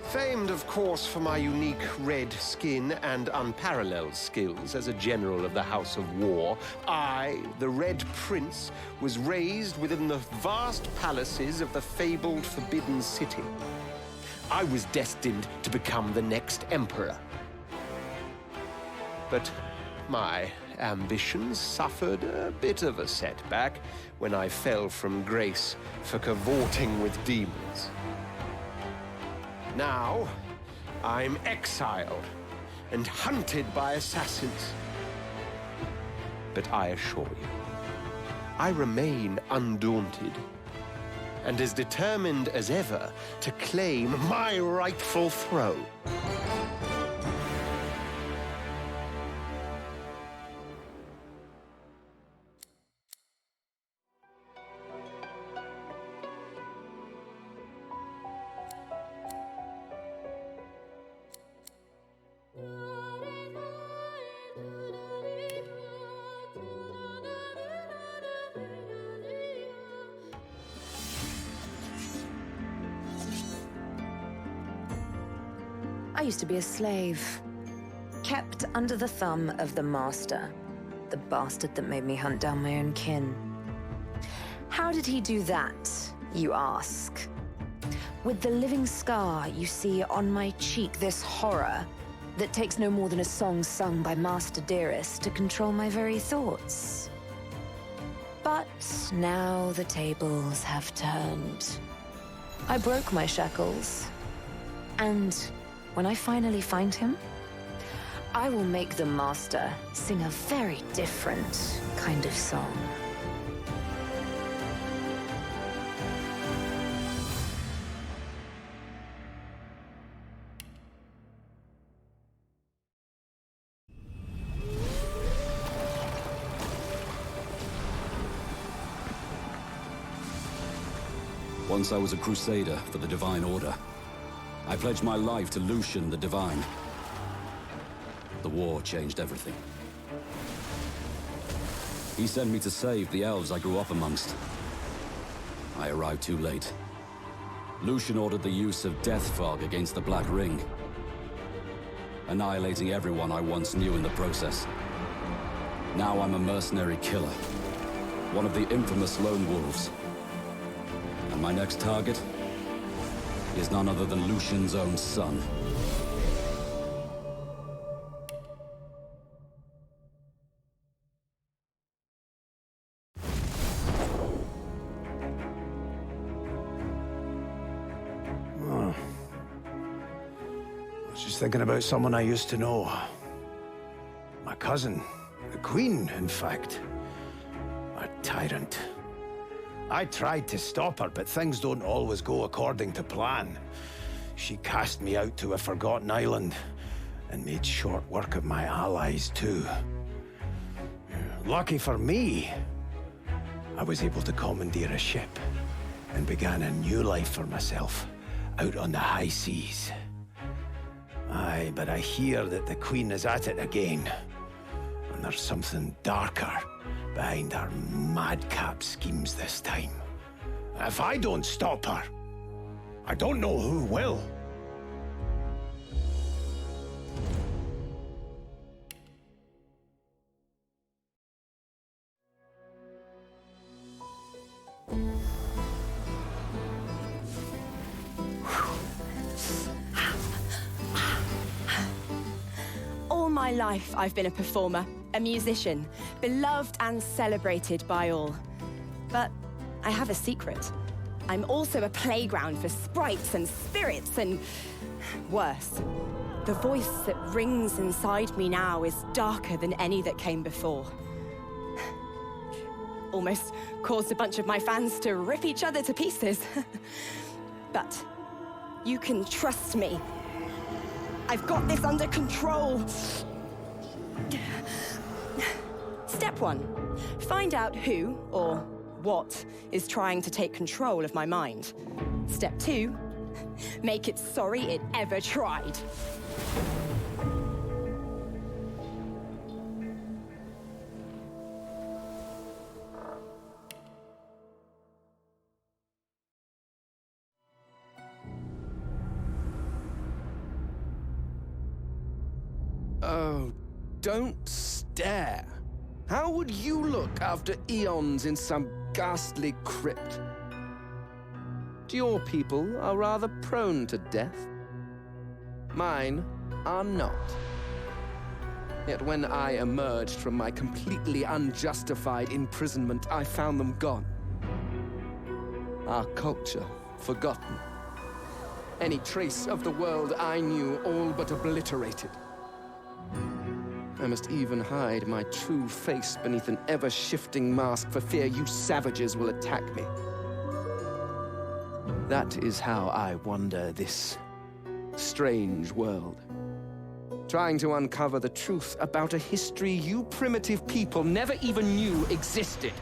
Famed, of course, for my unique red skin and unparalleled skills as a general of the House of War, I, the Red Prince, was raised within the vast palaces of the fabled Forbidden City. I was destined to become the next emperor. But my ambitions suffered a bit of a setback when I fell from grace for cavorting with demons. Now, I'm exiled and hunted by assassins. But I assure you, I remain undaunted and as determined as ever to claim my rightful throne. I used to be a slave, kept under the thumb of the master, the bastard that made me hunt down my own kin. How did he do that, you ask? With the living scar you see on my cheek, this horror that takes no more than a song sung by Master Dearest to control my very thoughts. But now the tables have turned. I broke my shackles, and when I finally find him, I will make the Master sing a very different kind of song. Once I was a crusader for the Divine Order. I pledged my life to Lucian the Divine. The war changed everything. He sent me to save the elves I grew up amongst. I arrived too late. Lucian ordered the use of death fog against the Black Ring, annihilating everyone I once knew in the process. Now I'm a mercenary killer, one of the infamous Lone Wolves. And my next target is none other than Lucian's own son. Oh. I was just thinking about someone I used to know. My cousin, the Queen, in fact. A tyrant. I tried to stop her, but things don't always go according to plan. She cast me out to a forgotten island, and made short work of my allies, too. Lucky for me, I was able to commandeer a ship, and began a new life for myself, out on the high seas. Aye, but I hear that the Queen is at it again, and there's something darker behind her madcap schemes this time. If I don't stop her, I don't know who will. All my life, I've been a performer, a musician, beloved and celebrated by all. But I have a secret. I'm also a playground for sprites and spirits and worse. The voice that rings inside me now is darker than any that came before. Almost caused a bunch of my fans to rip each other to pieces. But you can trust me. I've got this under control. Step 1, find out who, or what, is trying to take control of my mind. Step 2, make it sorry it ever tried. Oh, don't stare. How would you look after eons in some ghastly crypt? Your people are rather prone to death. Mine are not. Yet when I emerged from my completely unjustified imprisonment, I found them gone. Our culture forgotten. Any trace of the world I knew all but obliterated. I must even hide my true face beneath an ever-shifting mask for fear you savages will attack me. That is how I wander this strange world. Trying to uncover the truth about a history you primitive people never even knew existed.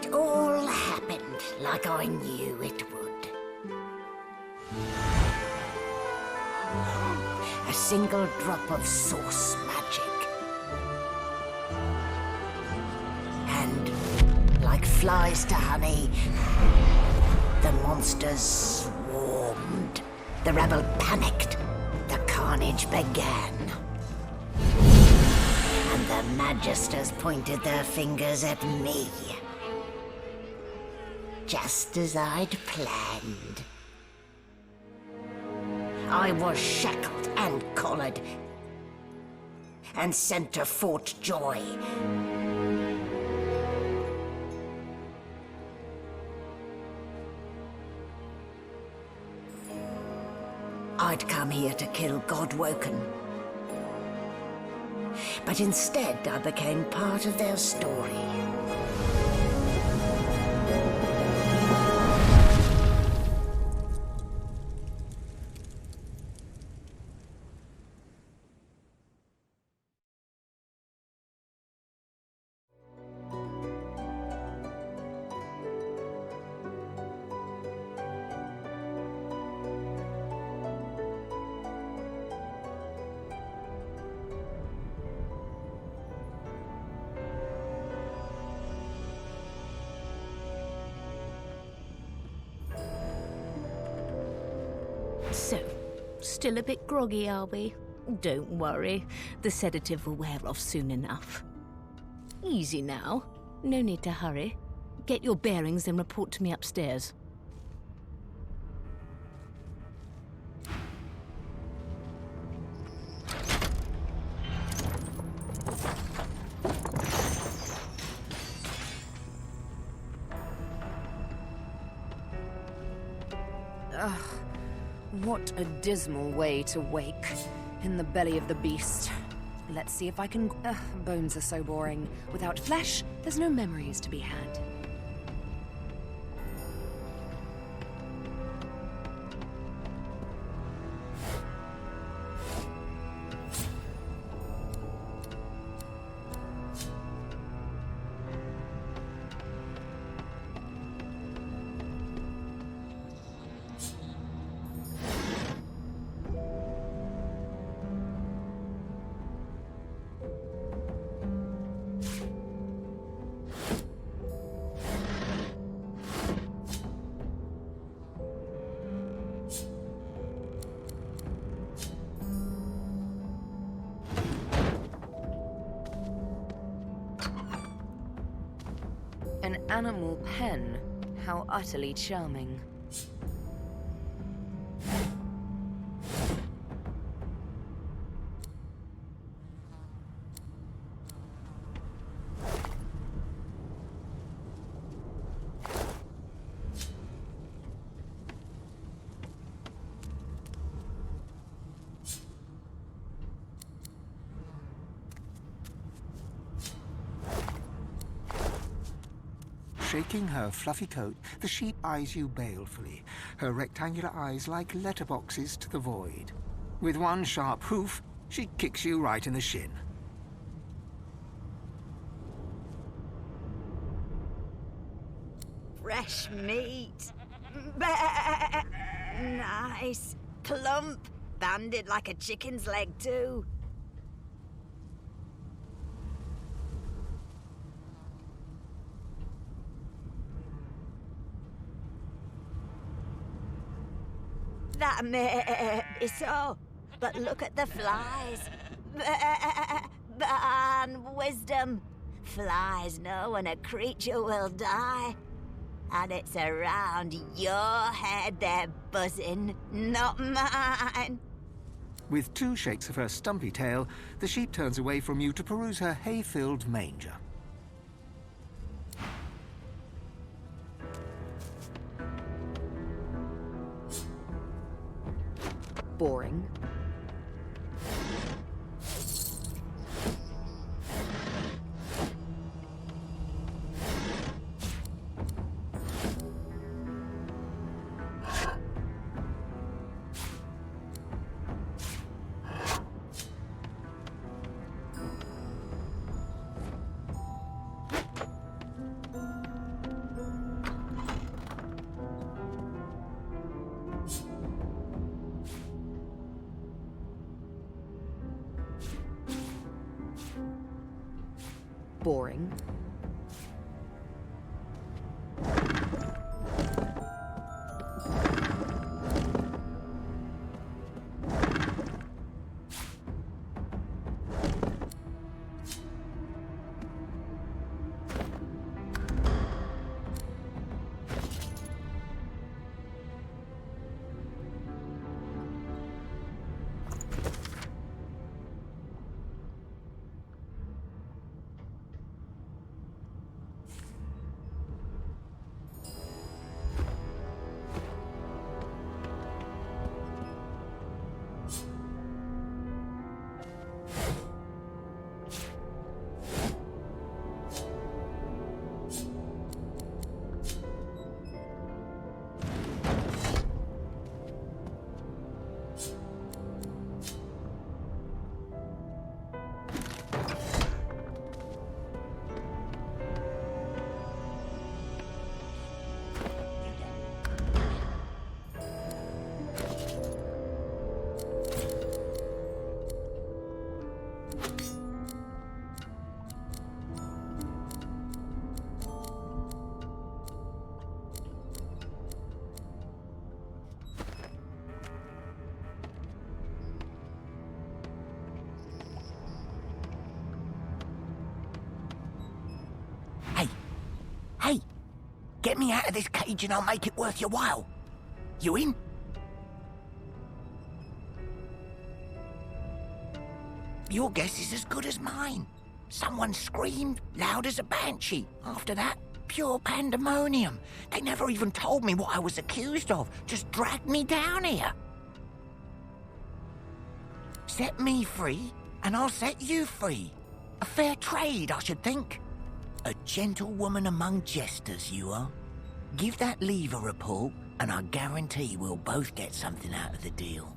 It all happened like I knew it would. A single drop of source magic. And, like flies to honey, the monsters swarmed. The rebel panicked. The carnage began. And the Magisters pointed their fingers at me. Just as I'd planned. I was shackled and collared, and sent to Fort Joy. I'd come here to kill Godwoken. But instead, I became part of their story. So, still a bit groggy, are we? Don't worry, the sedative will wear off soon enough. Easy now, no need to hurry. Get your bearings and report to me upstairs. What a dismal way to wake. In the belly of the beast. Let's see if I can... bones are so boring. Without flesh, there's no memories to be had. An animal pen? How utterly charming. Shaking her fluffy coat, the sheep eyes you balefully, her rectangular eyes like letterboxes to the void. With one sharp hoof, she kicks you right in the shin. Fresh meat. Nice. Plump. Banded like a chicken's leg, too. That may be so, but look at the flies. Ban wisdom. Flies know when a creature will die. And it's around your head they're buzzing, not mine. With two shakes of her stumpy tail, the sheep turns away from you to peruse her hay-filled manger. Boring. Boring. Hey, get me out of this cage and I'll make it worth your while. You in? Your guess is as good as mine. Someone screamed loud as a banshee. After that, pure pandemonium. They never even told me what I was accused of. Just dragged me down here. Set me free, and I'll set you free. A fair trade, I should think. A gentlewoman among jesters, you are. Give that lever a pull, and I guarantee we'll both get something out of the deal.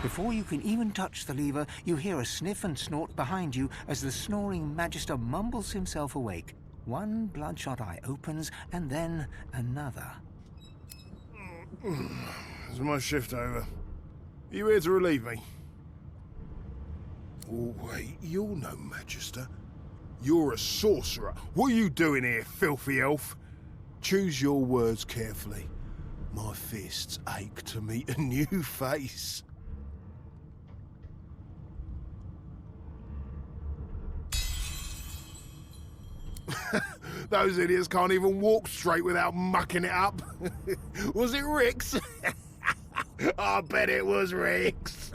Before you can even touch the lever, you hear a sniff and snort behind you as the snoring Magister mumbles himself awake. One bloodshot eye opens, and then another. Is my shift over? Are you here to relieve me? Oh, wait, you're no Magister. You're a sorcerer. What are you doing here, filthy elf? Choose your words carefully. My fists ache to meet a new face. Those idiots can't even walk straight without mucking it up. Was it Rick's? I bet it was Rick's.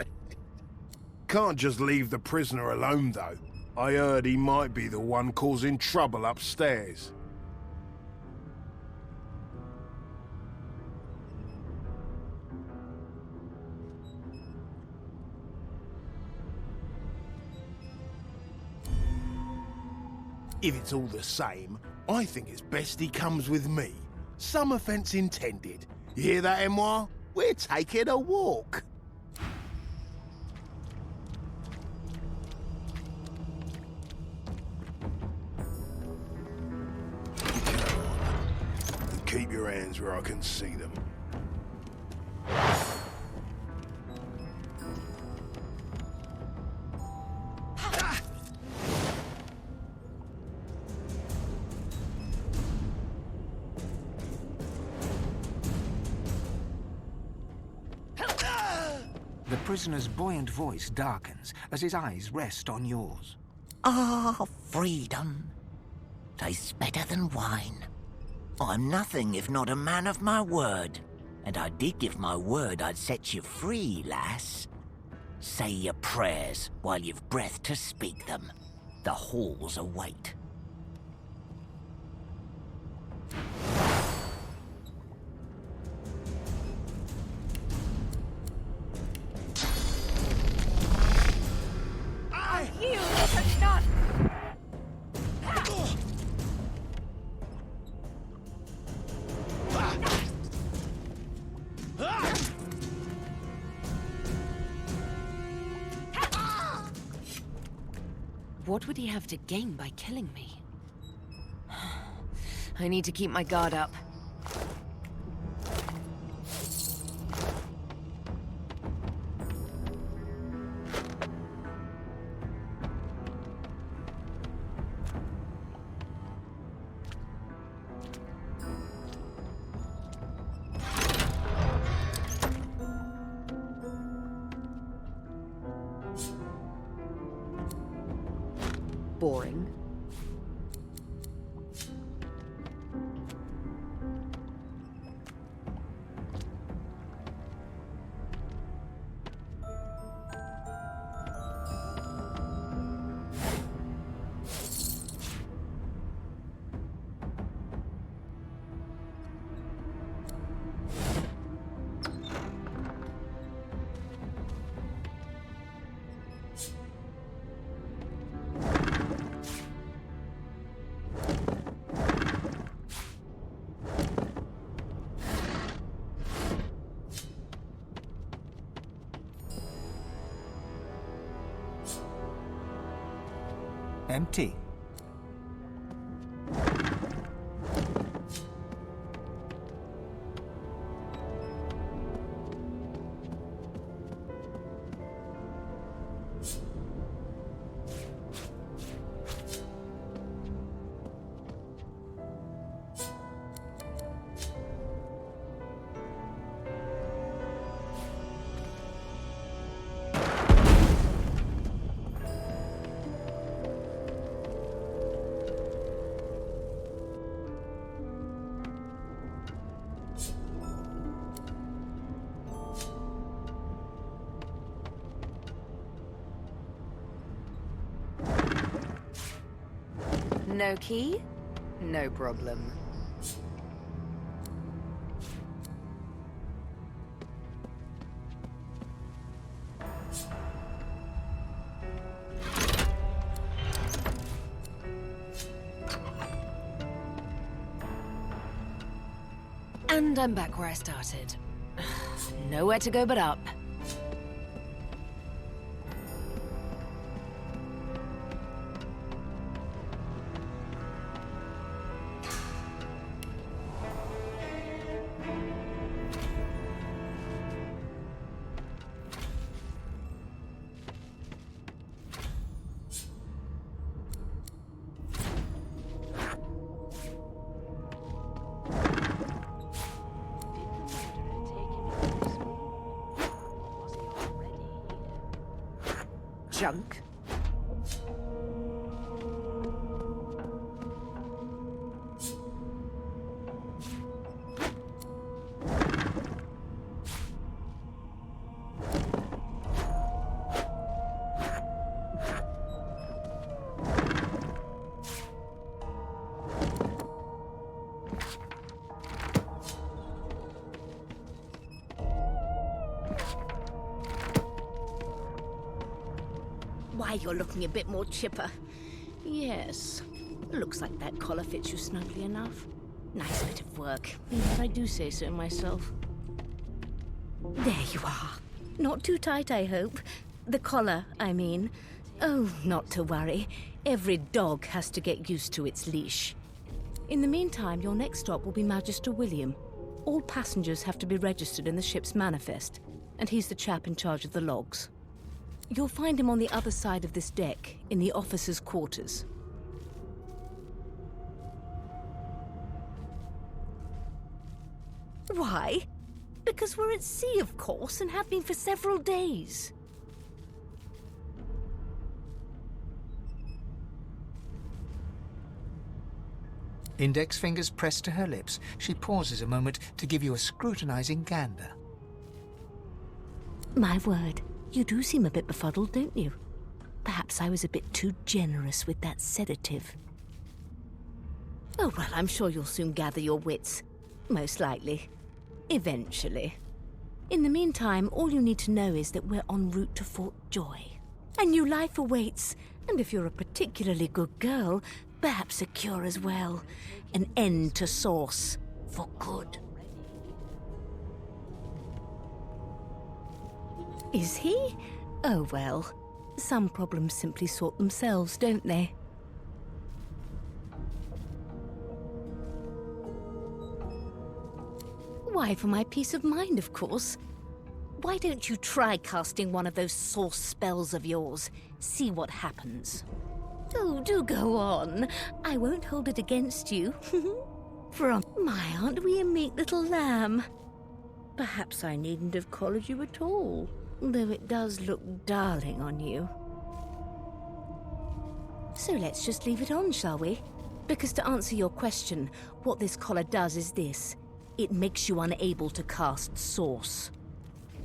Can't just leave the prisoner alone, though. I heard he might be the one causing trouble upstairs. If it's all the same, I think it's best he comes with me. Some offence intended. You hear that, Emoire? We're taking a walk. And keep your hands where I can see them. The prisoner's buoyant voice darkens as his eyes rest on yours. Ah, freedom. Tastes better than wine. I'm nothing if not a man of my word. And I did give my word I'd set you free, lass. Say your prayers while you've breath to speak them. The halls await. You have not. What would he have to gain by killing me? I need to keep my guard up. Boring. Empty. No key? No problem. And I'm back where I started. Nowhere to go but up. Junk. Why, you're looking a bit more chipper. Yes. Looks like that collar fits you snugly enough. Nice bit of work, if I do say so myself. There you are. Not too tight, I hope. The collar, I mean. Oh, not to worry. Every dog has to get used to its leash. In the meantime, your next stop will be Magister William. All passengers have to be registered in the ship's manifest, and he's the chap in charge of the logs. You'll find him on the other side of this deck, in the officers' quarters. Why? Because we're at sea, of course, and have been for several days. Index fingers pressed to her lips, she pauses a moment to give you a scrutinizing gander. My word, you do seem a bit befuddled, don't you? Perhaps I was a bit too generous with that sedative. Oh, well, I'm sure you'll soon gather your wits. Most likely. Eventually. In the meantime, all you need to know is that we're en route to Fort Joy. A new life awaits, and if you're a particularly good girl, perhaps a cure as well. An end to Source. For good. Is he? Oh, well. Some problems simply sort themselves, don't they? Why, for my peace of mind, of course. Why don't you try casting one of those Source spells of yours? See what happens. Oh, do go on. I won't hold it against you. My, aren't we a meek little lamb? Perhaps I needn't have collared you at all, though it does look darling on you. So let's just leave it on, shall we? Because to answer your question, what this collar does is this. It makes you unable to cast Source.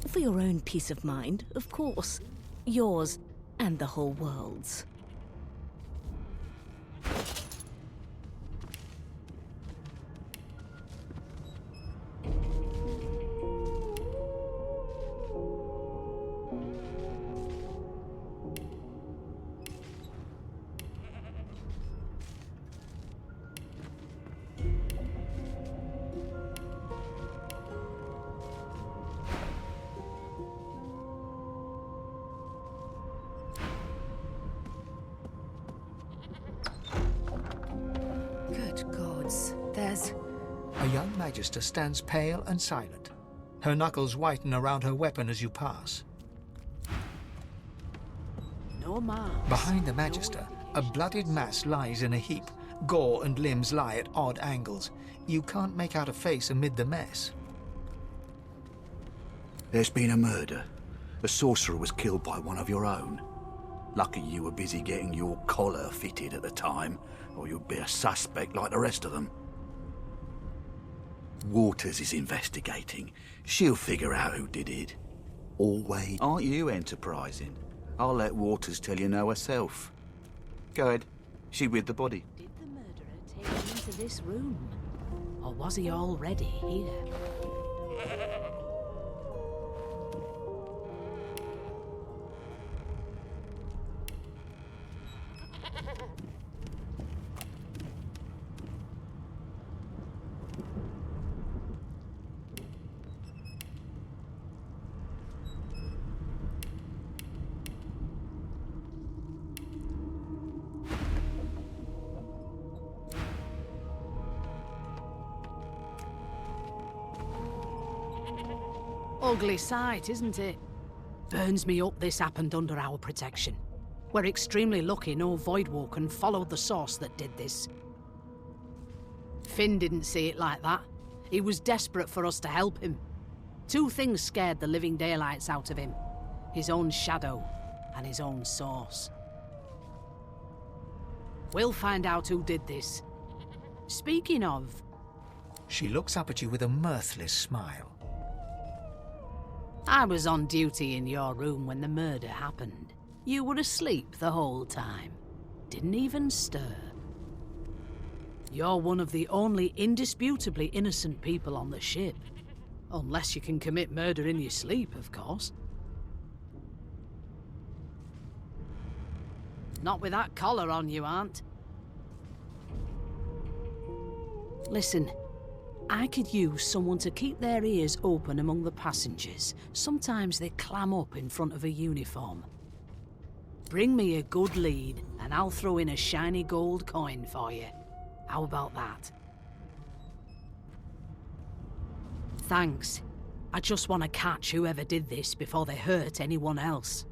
For your own peace of mind, of course. Yours and the whole world's. Good gods, there's... A young Magister stands pale and silent. Her knuckles whiten around her weapon as you pass. No man. Behind the Magister, a bloodied mass lies in a heap. Gore and limbs lie at odd angles. You can't make out a face amid the mess. There's been a murder. A sorcerer was killed by one of your own. Lucky you were busy getting your collar fitted at the time, or you'd be a suspect like the rest of them. Waters is investigating. She'll figure out who did it. Always. Aren't you enterprising? I'll let Waters tell you no herself. Go ahead. She with the body. Did the murderer take him into this room? Or was he already here? Ugly sight, isn't it? Burns me up this happened under our protection. We're extremely lucky no Voidwalker followed the source that did this. Finn didn't see it like that. He was desperate for us to help him. Two things scared the living daylights out of him. His own shadow and his own source. We'll find out who did this. Speaking of... She looks up at you with a mirthless smile. I was on duty in your room when the murder happened. You were asleep the whole time. Didn't even stir. You're one of the only indisputably innocent people on the ship. Unless you can commit murder in your sleep, of course. Not with that collar on, you aren't. Listen. I could use someone to keep their ears open among the passengers. Sometimes they clam up in front of a uniform. Bring me a good lead, and I'll throw in a shiny gold coin for you. How about that? Thanks. I just want to catch whoever did this before they hurt anyone else.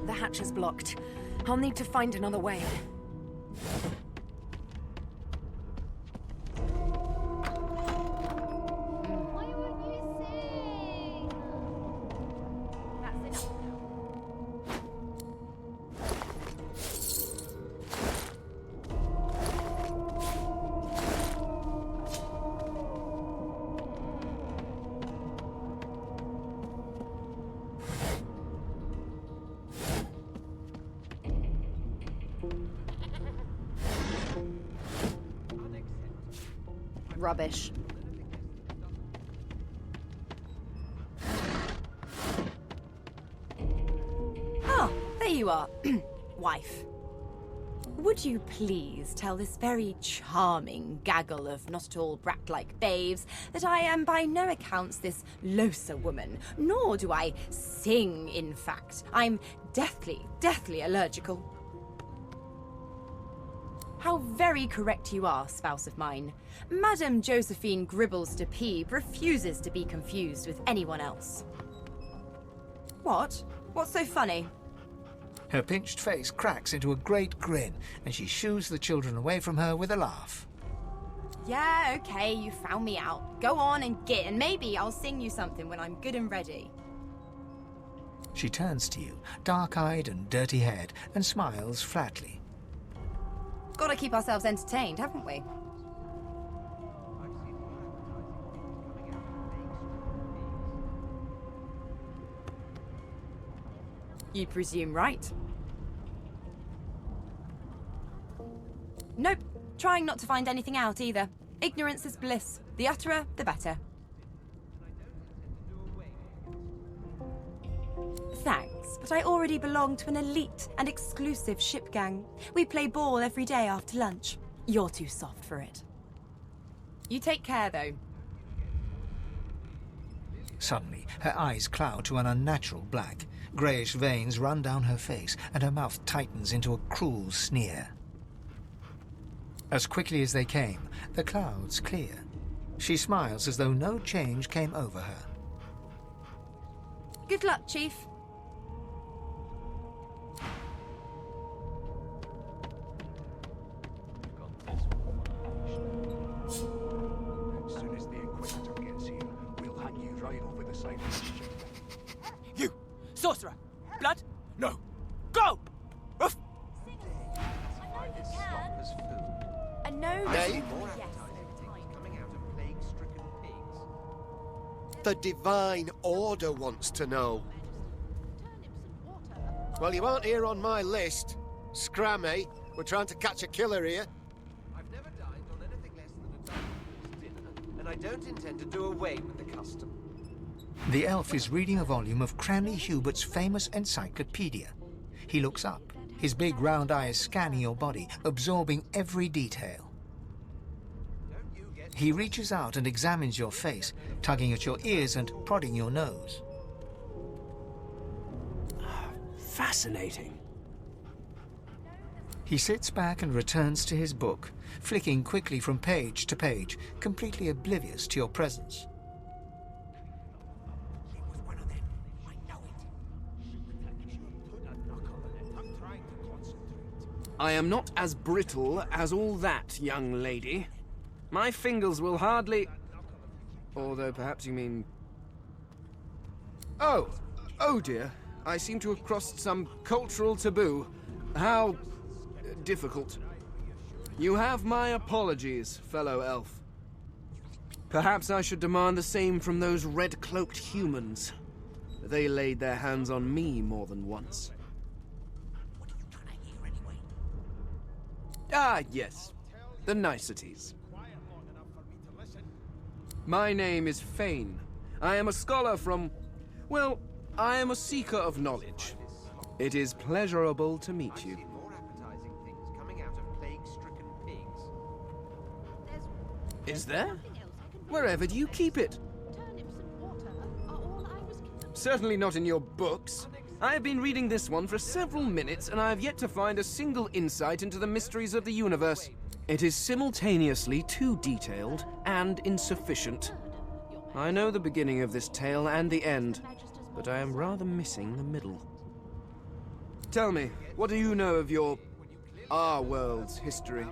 The hatch is blocked. I'll need to find another way. Rubbish. Ah, there you are, wife. Would you please tell this very charming gaggle of not-at-all brat-like babes that I am by no accounts this loser woman, nor do I sing, in fact. I'm deathly allergical. How very correct you are, spouse of mine. Madame Josephine Gribbles de Peeb refuses to be confused with anyone else. What? What's so funny? Her pinched face cracks into a great grin, and she shoos the children away from her with a laugh. Yeah, okay, you found me out. Go on and git, and maybe I'll sing you something when I'm good and ready. She turns to you, dark-eyed and dirty-haired, and smiles flatly. Gotta keep ourselves entertained, haven't we? You presume right. Nope. Trying not to find anything out either. Ignorance is bliss. The utterer, the better. Thanks, but I already belong to an elite and exclusive ship gang. We play ball every day after lunch. You're too soft for it. You take care, though. Suddenly, her eyes cloud to an unnatural black. Greyish veins run down her face, and her mouth tightens into a cruel sneer. As quickly as they came, the clouds clear. She smiles as though no change came over her. Good luck, Chief. As soon as the Inquisitor gets here, we'll hang you right over the side of the ship. You! Sorcerer! Blood? No! Go! Ruff! A no. Nay. The Divine Order wants to know. Well, you aren't here on my list. Scram, eh? We're trying to catch a killer here. I've never dined on anything less than a dinner, and I don't intend to do away with the custom. The elf is reading a volume of Cranley Hubert's famous encyclopedia. He looks up, his big round eyes scanning your body, absorbing every detail. He reaches out and examines your face, tugging at your ears and prodding your nose. Fascinating. He sits back and returns to his book, flicking quickly from page to page, completely oblivious to your presence. I am not as brittle as all that, young lady. My fingers will hardly... Although perhaps you mean... Oh dear. I seem to have crossed some cultural taboo. How... difficult. You have my apologies, fellow elf. Perhaps I should demand the same from those red-cloaked humans. They laid their hands on me more than once. Ah, yes. The niceties. My name is Fane. I am a scholar from... well, I am a seeker of knowledge. It is pleasurable to meet you. Is there? Wherever do you keep it? Certainly not in your books. I have been reading this one for several minutes, and I have yet to find a single insight into the mysteries of the universe. It is simultaneously too detailed and insufficient. I know the beginning of this tale and the end, but I am rather missing the middle. Tell me, what do you know of our world's history?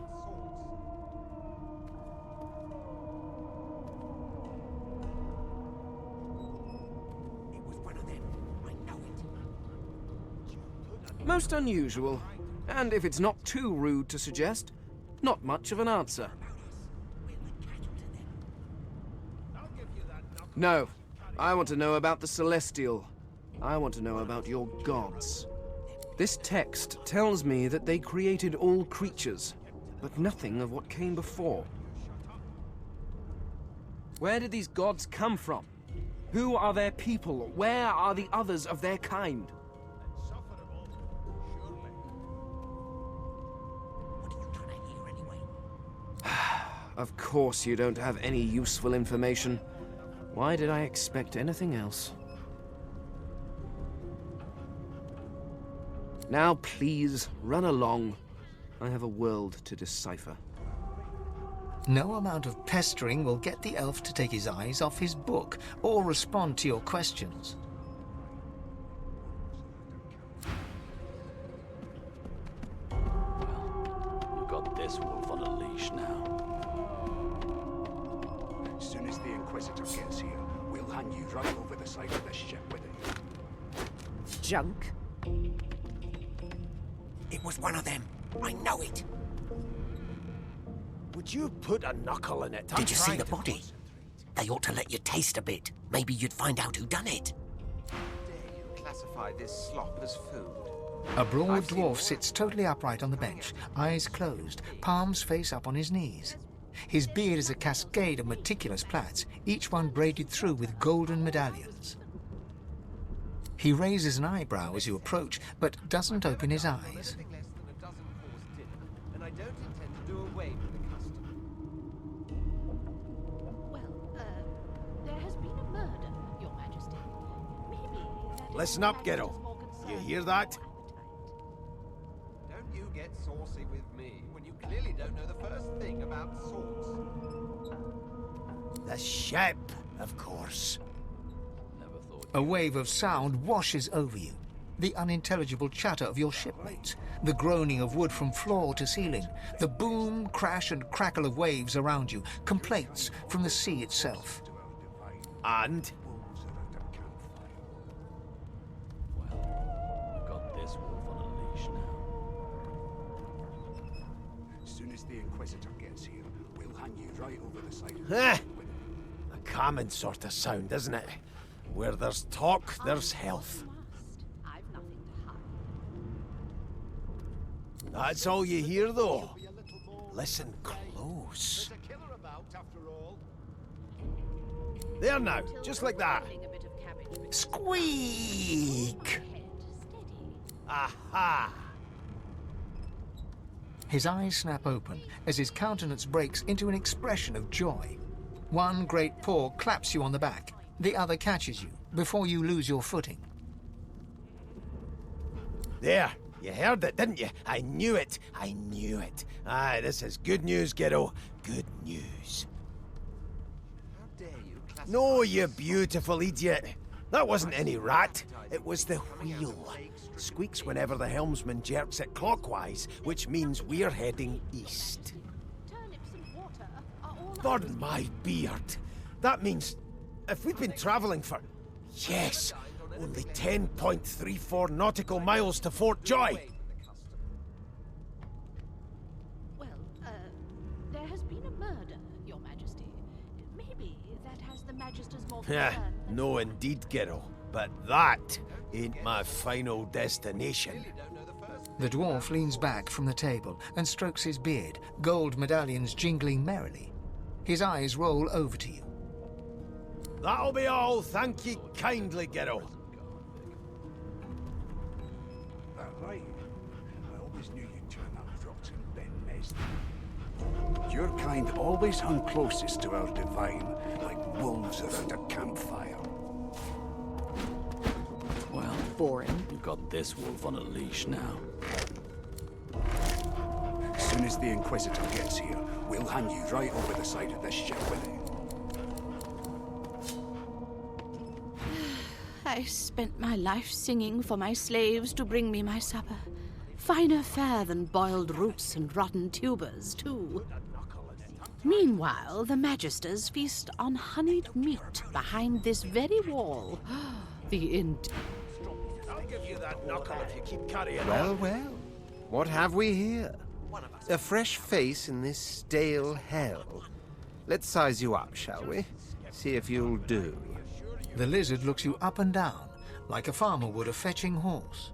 Most unusual, and if it's not too rude to suggest, not much of an answer. No, I want to know about the Celestial. I want to know about your gods. This text tells me that they created all creatures, but nothing of what came before. Where did these gods come from? Who are their people? Where are the others of their kind? Of course you don't have any useful information. Why did I expect anything else? Now please, run along. I have a world to decipher. No amount of pestering will get the elf to take his eyes off his book or respond to your questions. You've got this wolf on a leash now. As soon as the Inquisitor gets here, we'll hand you right over the side of this ship with it. Junk. It was one of them. I know it. Would you put a knuckle in it? Did you see the body? They ought to let you taste a bit. Maybe you'd find out who done it. Dare you classify this slop as food? A broad dwarf sits totally upright on the bench, eyes closed, palms face up on his knees. His beard is a cascade of meticulous plaits, each one braided through with golden medallions. He raises an eyebrow as you approach, but doesn't open his eyes. And I don't intend to do away with the custom. There has been a murder, Your Majesty. Maybe that Listen up, Geralt. You hear that? Don't you get saucy with me when you clearly don't know the first thing about swords. The ship, of course. A wave of sound washes over you. The unintelligible chatter of your shipmates, the groaning of wood from floor to ceiling, the boom, crash and crackle of waves around you, complaints from the sea itself. And? You've got this wolf on a leash now. As soon as the Inquisitor gets here, we'll hand you right over the side of Eh, a common sort of sound, isn't it? Where there's talk, there's health. That's all you hear, though. Listen close. There now, just like that. Squeak! Aha! His eyes snap open as his countenance breaks into an expression of joy. One great paw claps you on the back. The other catches you before you lose your footing. There, you heard it, didn't you? I knew it. I knew it. Aye, this is good news, kiddo. Good news. How dare you classify No, you beautiful idiot. That wasn't any rat. It was the wheel. Squeaks whenever the helmsman jerks it clockwise, which means we're heading east. Burn my beard. That means if we'd been traveling for, yes, only 10.34 nautical miles to Fort Joy. There has been a murder, Your Majesty. Maybe that has the Magister's more Yeah, concern. no indeed, Geralt. But that ain't my final destination. The dwarf leans back from the table and strokes his beard, gold medallions jingling merrily. His eyes roll over to you. That'll be all, thank ye kindly, Geralt. that right. I always knew you'd turn up rot and Ben Mesny. Your kind always hung closest to our divine, like wolves around a campfire. Well, boring. You've got this wolf on a leash now. As soon as the Inquisitor gets here, we'll hand you right over the side of this ship with it. I spent my life singing for my slaves to bring me my supper. Finer fare than boiled roots and rotten tubers, too. Meanwhile, the Magisters feast on honeyed meat behind this very wall. I'll give you that knuckle if you keep carrying Well, on. well. What have we here? A fresh face in this stale hell. Let's size you up, shall we? See if you'll do. The lizard looks you up and down, like a farmer would a fetching horse.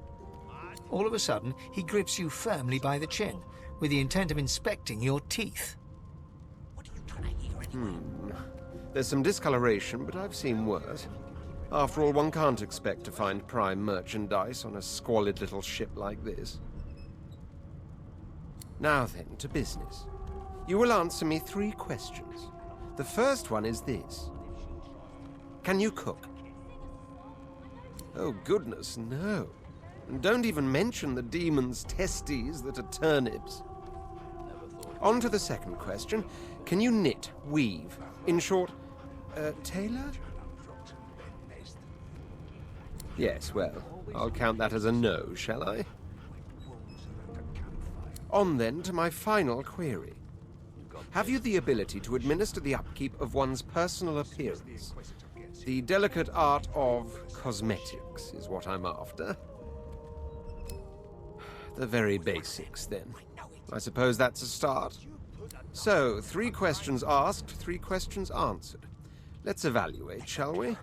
All of a sudden, he grips you firmly by the chin, with the intent of inspecting your teeth. There's some discoloration, but I've seen worse. After all, one can't expect to find prime merchandise on a squalid little ship like this. Now then, to business. You will answer me 3 questions. The first one is this. Can you cook? Oh, goodness, no. And don't even mention the demon's testes that are turnips. On to the second question. Can you knit, weave? In short, tailor? Yes, well, I'll count that as a no, shall I? On then to my final query. Have you the ability to administer the upkeep of one's personal appearance? The delicate art of cosmetics is what I'm after. The very basics, then. I suppose that's a start. So, 3 questions asked, 3 questions answered. Let's evaluate, shall we?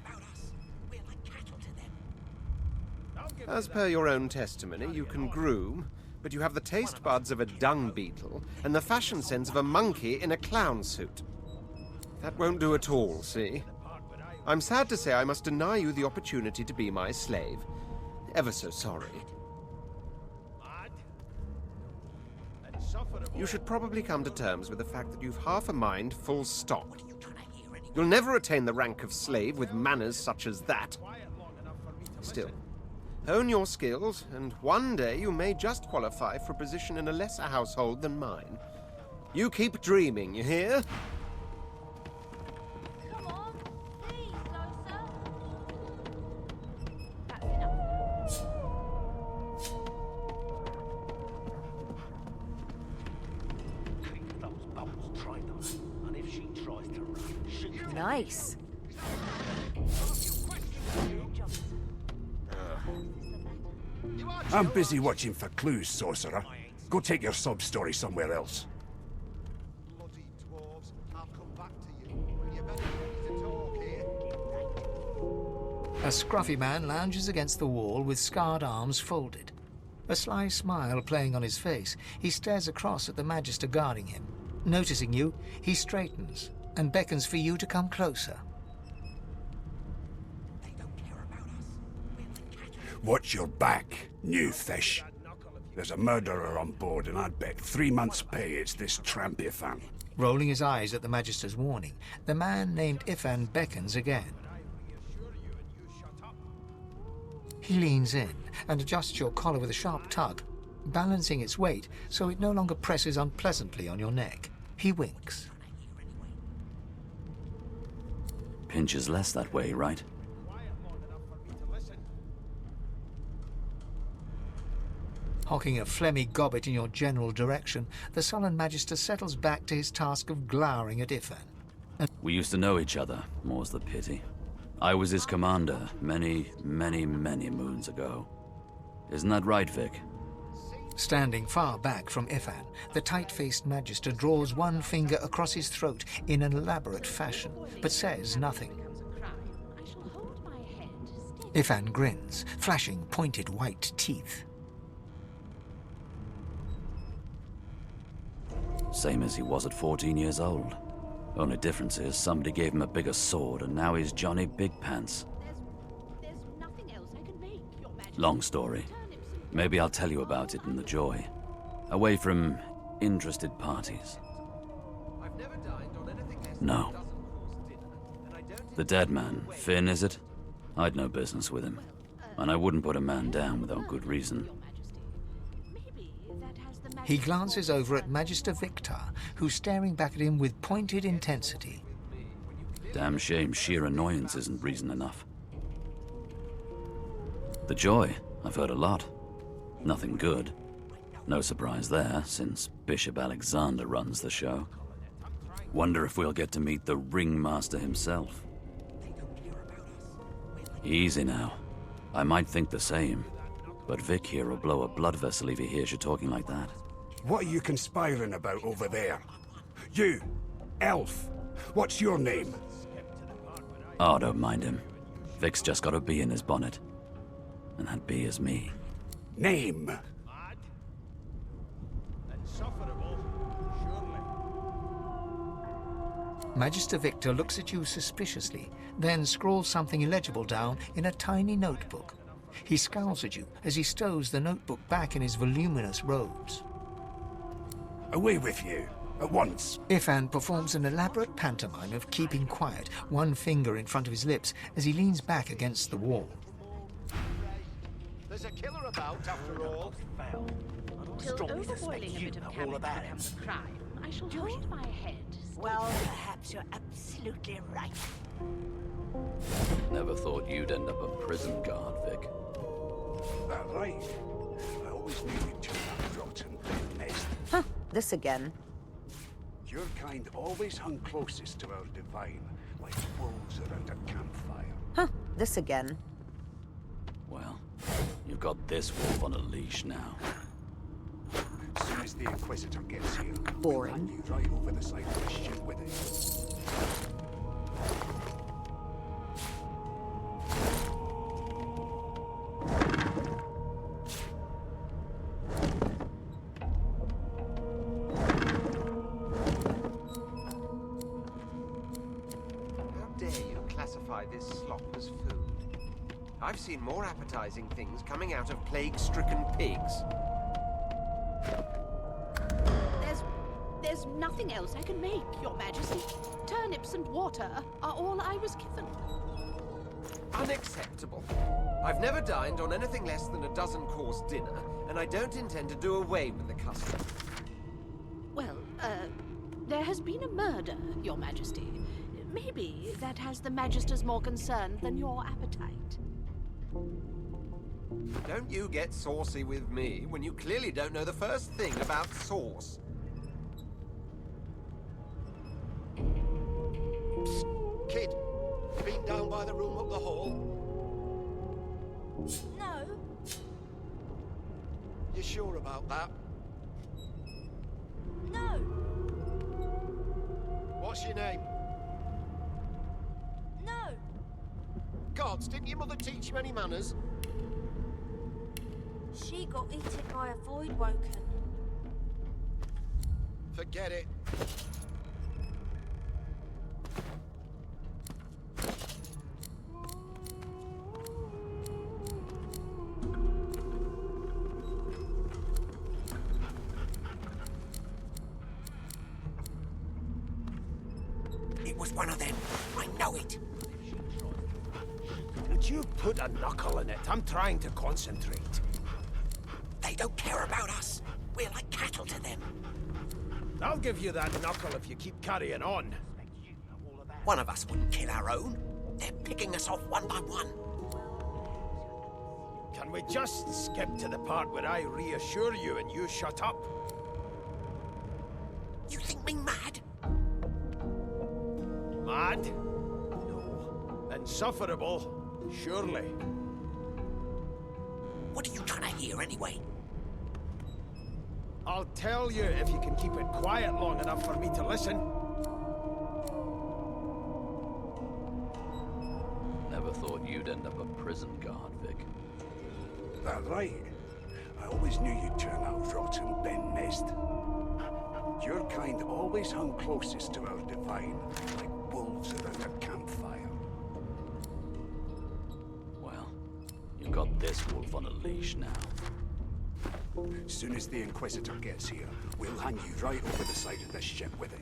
As per your own testimony, you can groom, but you have the taste buds of a dung beetle and the fashion sense of a monkey in a clown suit. That won't do at all, see? I'm sad to say I must deny you the opportunity to be my slave. Ever so sorry. You should probably come to terms with the fact that you've half a mind, full stop. You'll never attain the rank of slave with manners such as that. Still, hone your skills, and one day you may just qualify for a position in a lesser household than mine. You keep dreaming, you hear? Come on, please, closer. That's enough. Keep those bubbles trained on her, and if she tries to run, shoot. Nice. I'm busy watching for clues, sorcerer. Go take your sub-story somewhere else. Bloody dwarves. I'll come back to you. You better be ready to talk here. A scruffy man lounges against the wall with scarred arms folded. A sly smile playing on his face, he stares across at the Magister guarding him. Noticing you, he straightens and beckons for you to come closer. Watch your back, new fish. There's a murderer on board, and I'd bet 3 months' pay it's this tramp Ifan. Rolling his eyes at the Magister's warning, the man named Ifan beckons again. He leans in and adjusts your collar with a sharp tug, balancing its weight so it no longer presses unpleasantly on your neck. He winks. Pinches less that way, right? Hocking a phlegmy gobbet in your general direction, the sullen Magister settles back to his task of glowering at Ifan. We used to know each other, more's the pity. I was his commander many, many, many moons ago. Isn't that right, Vic? Standing far back from Ifan, the tight-faced Magister draws one finger across his throat in an elaborate fashion, but says nothing. Ifan grins, flashing pointed white teeth. Same as he was at 14 years old. Only difference is somebody gave him a bigger sword and now he's Johnny Big Pants. There's nothing else I can make, Your Majesty. Long story. Maybe I'll tell you about it in the Joy. Away from interested parties. I've never dined on anything less No. than a dozen-course dinner, and I don't The dead man, Finn, is it? I'd no business with him. And I wouldn't put a man down without good reason. He glances over at Magister Victor, who's staring back at him with pointed intensity. Damn shame sheer annoyance isn't reason enough. The Joy, I've heard a lot. Nothing good. No surprise there, since Bishop Alexander runs the show. Wonder if we'll get to meet the Ringmaster himself. Easy now. I might think the same, but Vic here will blow a blood vessel if he hears you talking like that. What are you conspiring about over there? You, elf, what's your name? Oh, don't mind him. Vic's just got a bee in his bonnet. And that bee is me. Name? Magister Victor looks at you suspiciously, then scrawls something illegible down in a tiny notebook. He scowls at you as he stows the notebook back in his voluminous robes. Away with you, at once. Ifan performs an elaborate pantomime of keeping quiet, one finger in front of his lips as he leans back against the wall. There's a killer about, after all. Till overboiling a bit of cabbage becomes a crime, I shall hold my head. Well, perhaps you're absolutely right. Never thought you'd end up a prison guard, Vic. That right. I always knew you'd turn that rotten nest. Huh, this again. Your kind always hung closest to our divine, like wolves around a campfire. Huh, this again. Well, you've got this wolf on a leash now. As soon as the Inquisitor gets here, boring. We'll hand you right over the side of the ship with it. How dare you classify this slop as food? I've seen more appetizing things coming out of plague-stricken pigs. There's nothing else I can make, Your Majesty. Turnips and water are all I was given. Unacceptable. I've never dined on anything less than a dozen-course dinner, and I don't intend to do away with the custom. Well, there has been a murder, Your Majesty. Maybe that has the Magisters more concerned than your appetite. Don't you get saucy with me when you clearly don't know the first thing about sauce. Psst, kid, been down by the room up the hall? No. You sure about that? No. What's your name? No. Gods, didn't your mother teach you any manners? She got eaten by a void woken. Forget it. It was one of them. I know it. Would you put a knuckle in it? I'm trying to concentrate. They don't care about us. We're like cattle to them. I'll give you that knuckle if you keep carrying on. One of us wouldn't kill our own. They're picking us off one by one. Can we just skip to the part where I reassure you and you shut up? You think me mad? Mad? No. Insufferable? Surely. What are you trying to hear anyway? I'll tell you if you can keep it quiet long enough for me to listen. Never thought you'd end up a prison guard, Vic. That right. I always knew you'd turn out rotten, Ben Mist. Your kind always hung closest to our divine, like wolves around a campfire. Well, you've got this wolf on a leash now. As soon as the Inquisitor gets here, we'll hand you right over the side of this ship with it.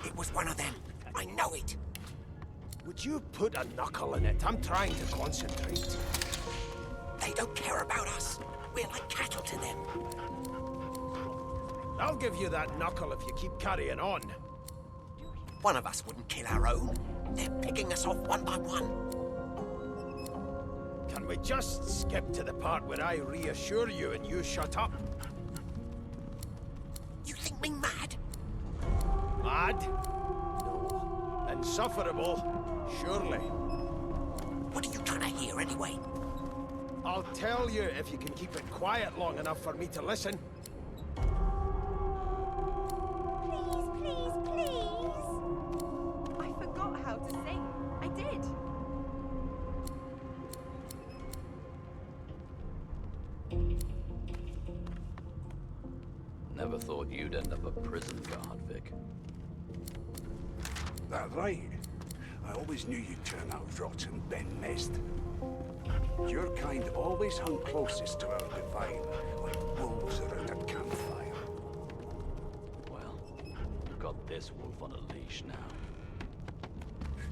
It was one of them. I know it. Would you put a knuckle in it? I'm trying to concentrate. They don't care about us. We're like cattle to them. I'll give you that knuckle if you keep carrying on. One of us wouldn't kill our own. They're picking us off one by one. Can we just skip to the part where I reassure you and you shut up? You think me mad? Mad? No. Insufferable? Surely. What are you trying to hear anyway? I'll tell you if you can keep it quiet long enough for me to listen. Please, please, please! I forgot how to sing. I did. Never thought you'd end up a prison guard, Vic. That right. I always knew you'd turn out rotten, Ben Mest. Your kind always hung closest to our divine, like wolves around a campfire. Well, you've got this wolf on a leash now.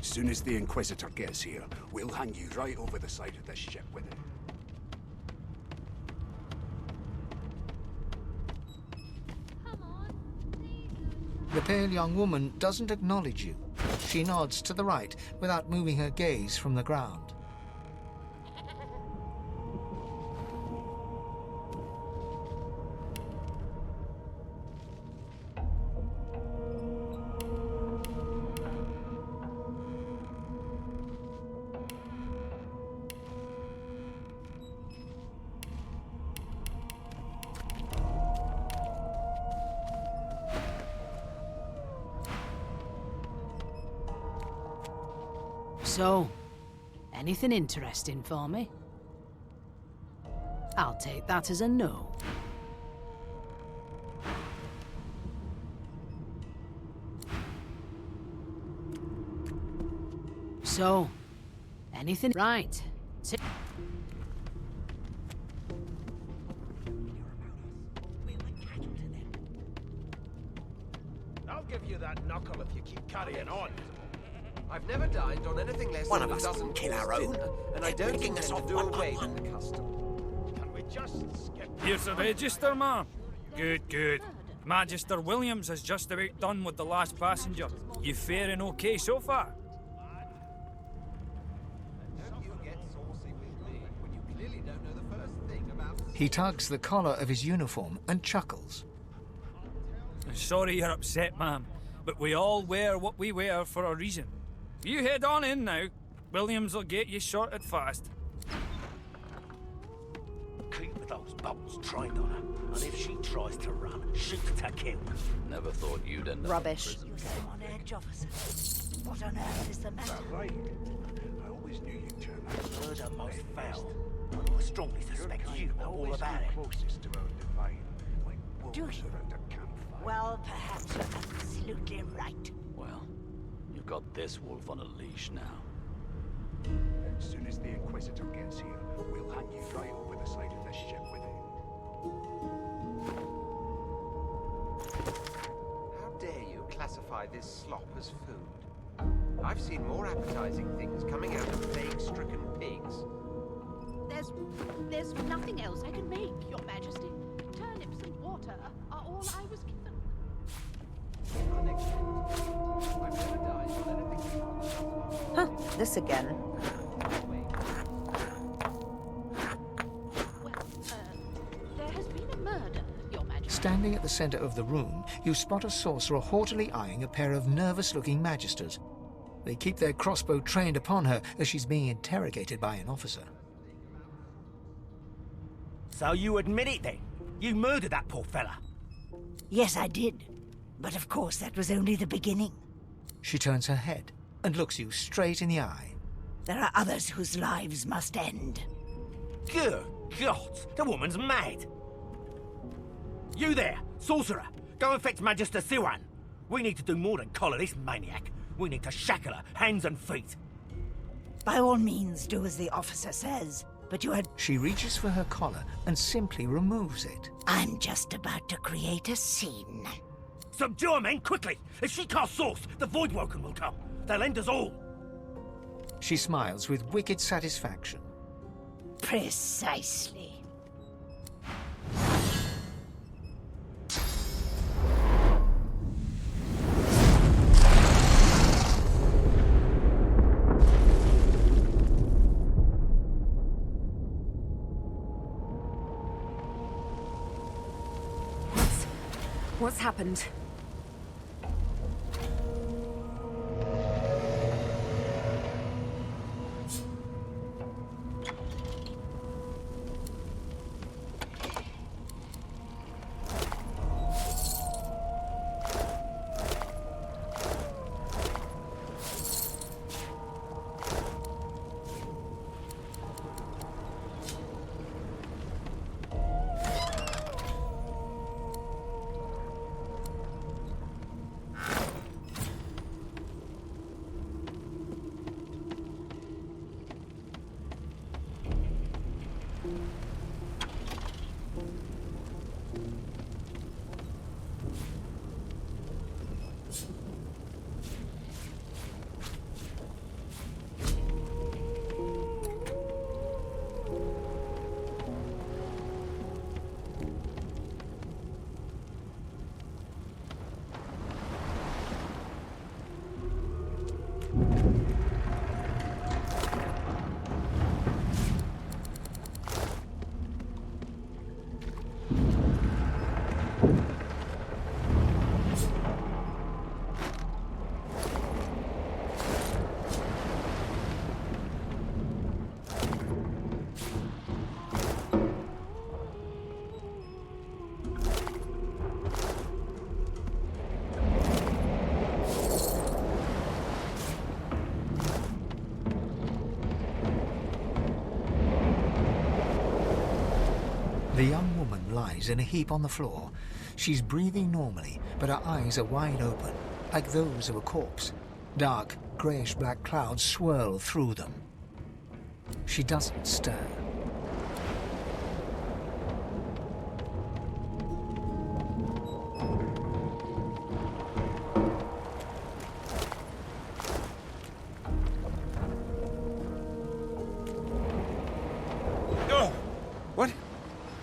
Soon as the Inquisitor gets here, we'll hang you right over the side of this ship with him. The pale young woman doesn't acknowledge you. She nods to the right without moving her gaze from the ground. So, anything interesting for me? I'll take that as a no. So, anything... Right. I'll give you that knuckle if you keep carrying on. I've never dined on anything less One than of a us dozen wouldn't kill course our own. dinner, and I They're don't picking intend us to off do one by away one. with the custom. Can we just skip? Here's the register, ma'am. Good, good. Magister Williams is just about done with the last passenger. You faring okay so far? Don't you get saucy with me when you clearly don't know the first thing about... He tugs the collar of his uniform and chuckles. Sorry you're upset, ma'am, but we all wear what we wear for a reason. You head on in now. Williams will get you sorted fast. Keep those bolts trained on her, and if she tries to run, shoot to kill. Never thought you'd end up Rubbish. You so on edge, officer. What on earth is the matter? That right. I always knew you'd turn out Murder most foul. And I strongly suspect you know all about it. closest to our divine, like wolves Do you? around a campfire. Well, perhaps you're absolutely right. Well, you've got this wolf on a leash now. As soon as the Inquisitor gets here, we'll hang you right over the side of this ship with him. How dare you classify this slop as food? I've seen more appetizing things coming out of plague-stricken pigs. There's nothing else I can make, Your Majesty. Turnips and water are all I was given. I've never dined on anything... Huh, this again. There has been a murder, Your Majesty. Standing at the center of the room, you spot a sorcerer haughtily eyeing a pair of nervous-looking magisters. They keep their crossbow trained upon her as she's being interrogated by an officer. So you admit it then? You murdered that poor fella? Yes, I did. But of course, that was only the beginning. She turns her head and looks you straight in the eye. There are others whose lives must end. Good God, the woman's mad. You there, sorcerer, go and fetch Magister Siwan. We need to do more than collar this maniac. We need to shackle her, hands and feet. By all means, do as the officer says. But you had... She reaches for her collar and simply removes it. I'm just about to create a scene. Subdue her, men, quickly! If she casts source, the Voidwoken will come. They'll end us all. She smiles with wicked satisfaction. Precisely. What's happened? The young woman lies in a heap on the floor. She's breathing normally, but her eyes are wide open, like those of a corpse. Dark, greyish-black clouds swirl through them. She doesn't stir.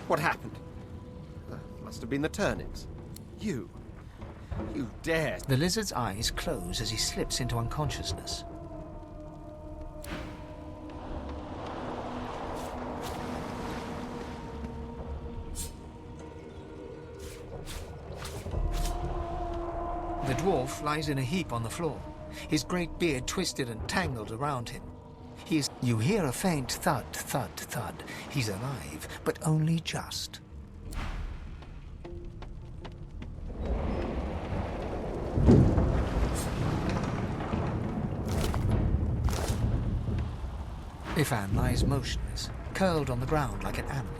What happened? Must have been the turnips. You dared. The lizard's eyes close as he slips into unconsciousness. The dwarf lies in a heap on the floor, his great beard twisted and tangled around him. You hear a faint thud, thud, thud. He's alive, but only just. Ifan lies motionless, curled on the ground like an animal.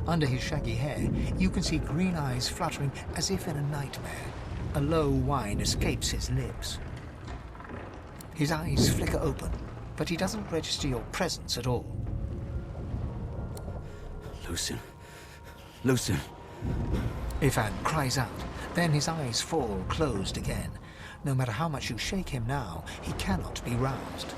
Under his shaggy hair, you can see green eyes fluttering as if in a nightmare. A low whine escapes his lips. His eyes flicker open, but he doesn't register your presence at all. Lucien. Lucien. Ifan cries out, then his eyes fall closed again. No matter how much you shake him now, he cannot be roused.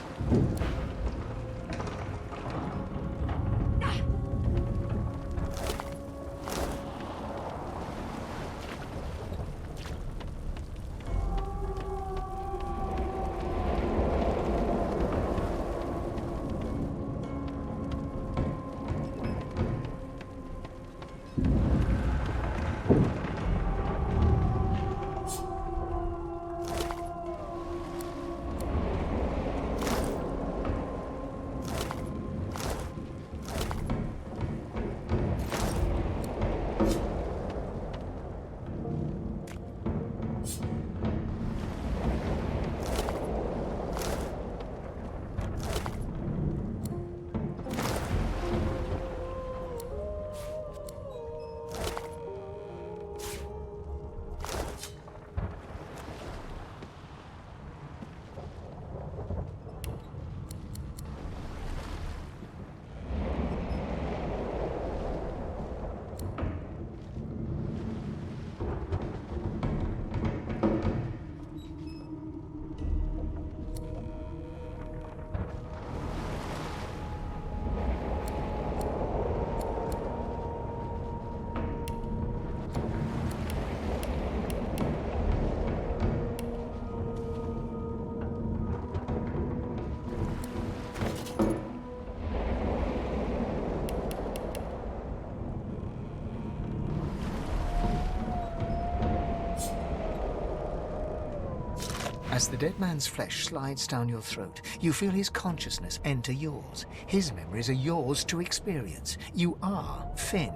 As the dead man's flesh slides down your throat, you feel his consciousness enter yours. His memories are yours to experience. You are Finn.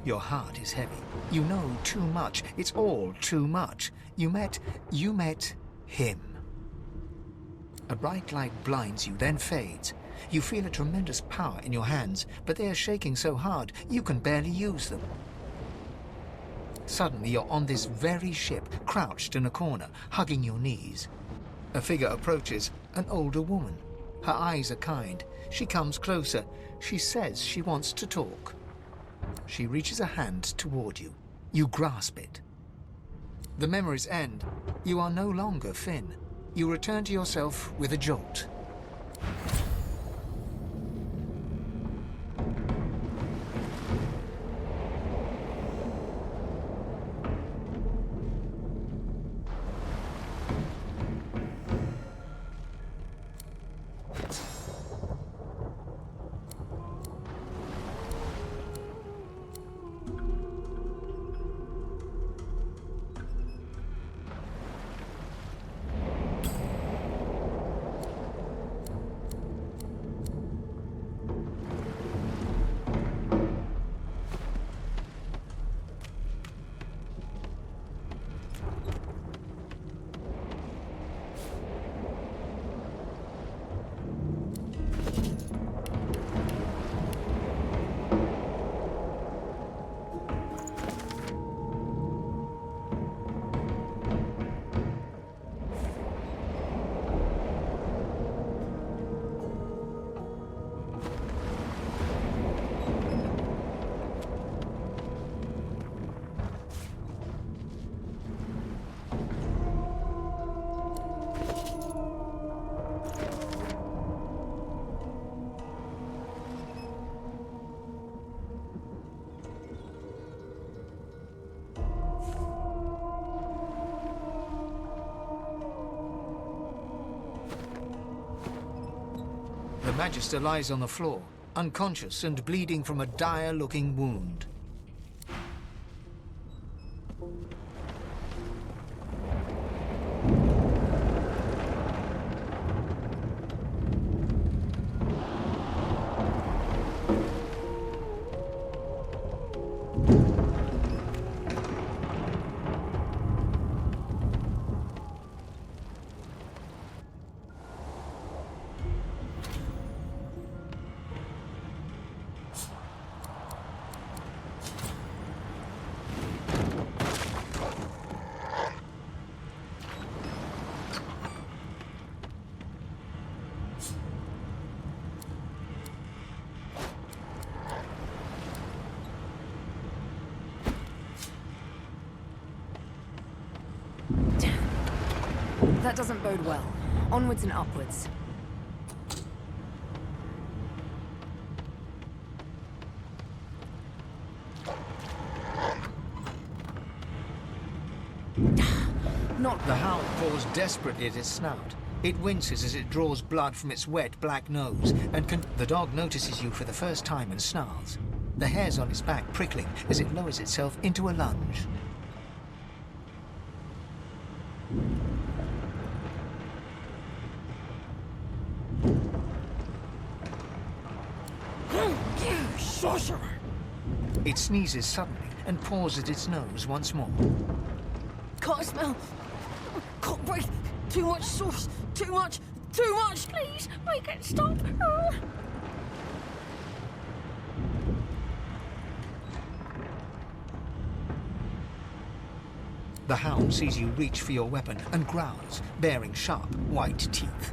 Your heart is heavy. You know too much. It's all too much. You met him. A bright light blinds you, then fades. You feel a tremendous power in your hands, but they are shaking so hard you can barely use them. Suddenly you're on this very ship, crouched in a corner, hugging your knees. A figure approaches, an older woman. Her eyes are kind. She comes closer. She says she wants to talk. She reaches a hand toward you. You grasp it. The memories end. You are no longer Finn. You return to yourself with a jolt. The Magister lies on the floor, unconscious and bleeding from a dire-looking wound. That doesn't bode well. Onwards and upwards. Not the hound paws desperately at its snout. It winces as it draws blood from its wet black nose, and the dog notices you for the first time and snarls. The hairs on its back prickling as it lowers itself into a lunge. Sorcerer! It sneezes suddenly and paws at its nose once more. Can't smell. Can't breathe. Too much sauce. Too much. Too much. Please, make it stop. The hound sees you reach for your weapon and growls, baring sharp, white teeth.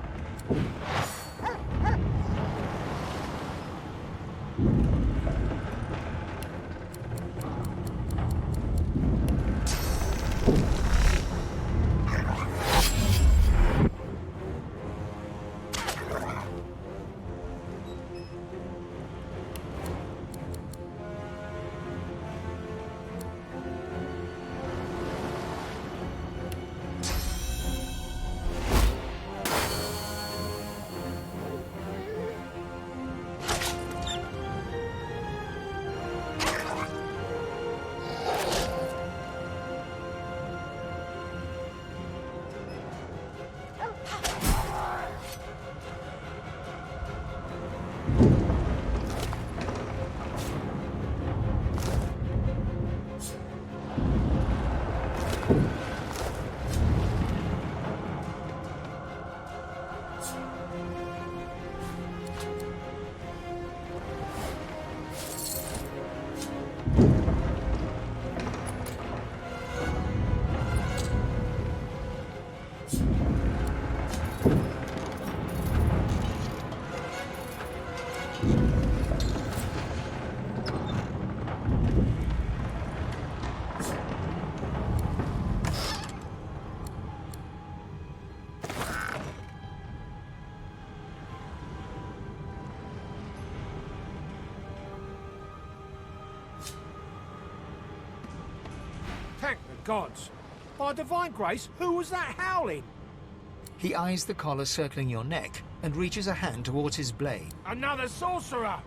gods! By divine grace, who was that howling? He eyes the collar circling your neck and reaches a hand towards his blade. Another sorcerer!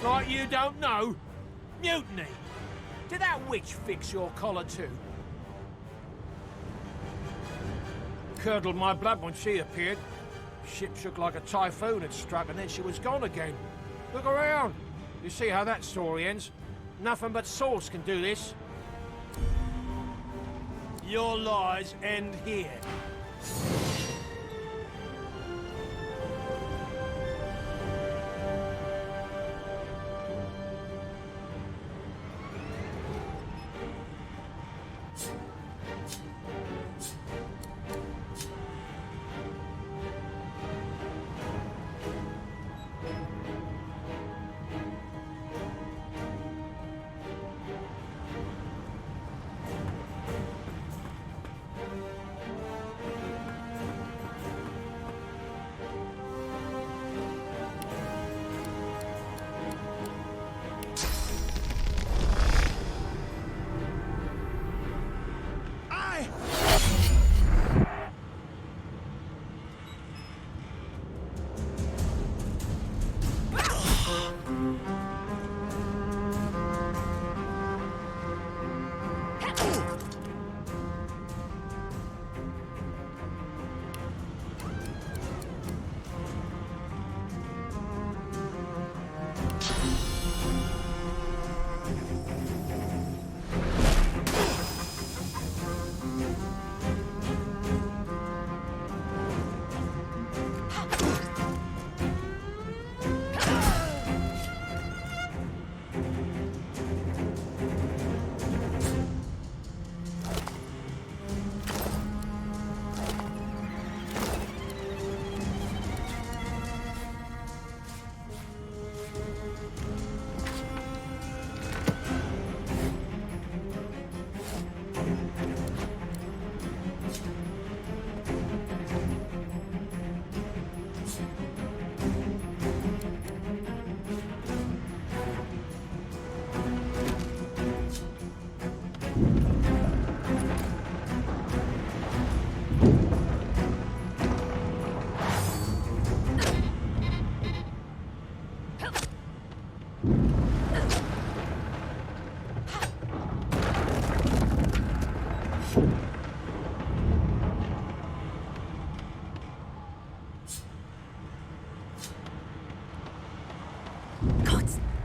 Like you don't know? Mutiny! Did that witch fix your collar too? Curdled my blood when she appeared. Ship shook like a typhoon had struck and then she was gone again. Look around. You see how that story ends? Nothing but sauce can do this. Your lies end here.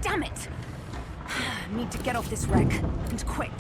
Damn it! Need to get off this wreck, and quick.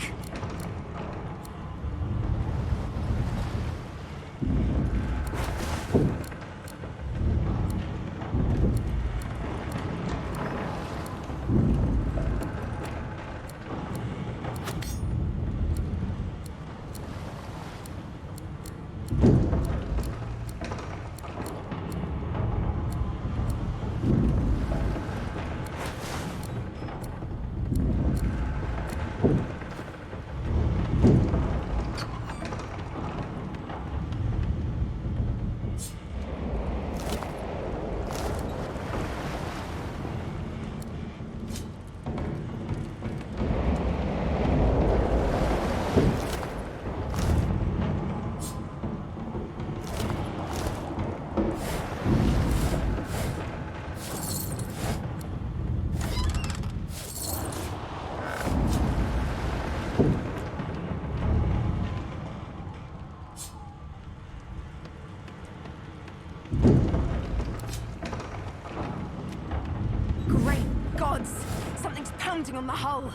Something's pounding on the hull.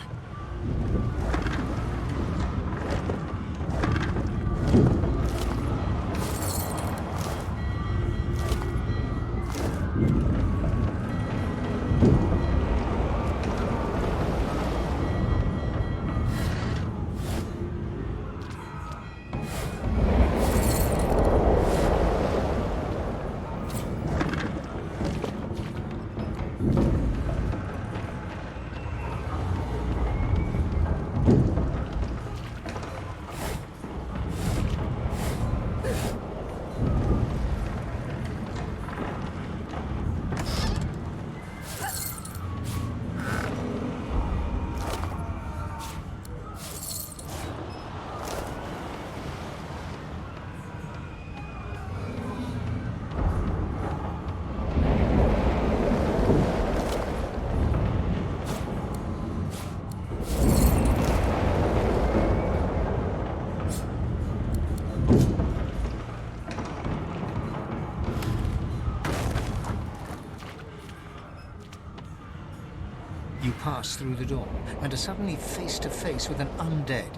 You pass through the door and are suddenly face to face with an undead.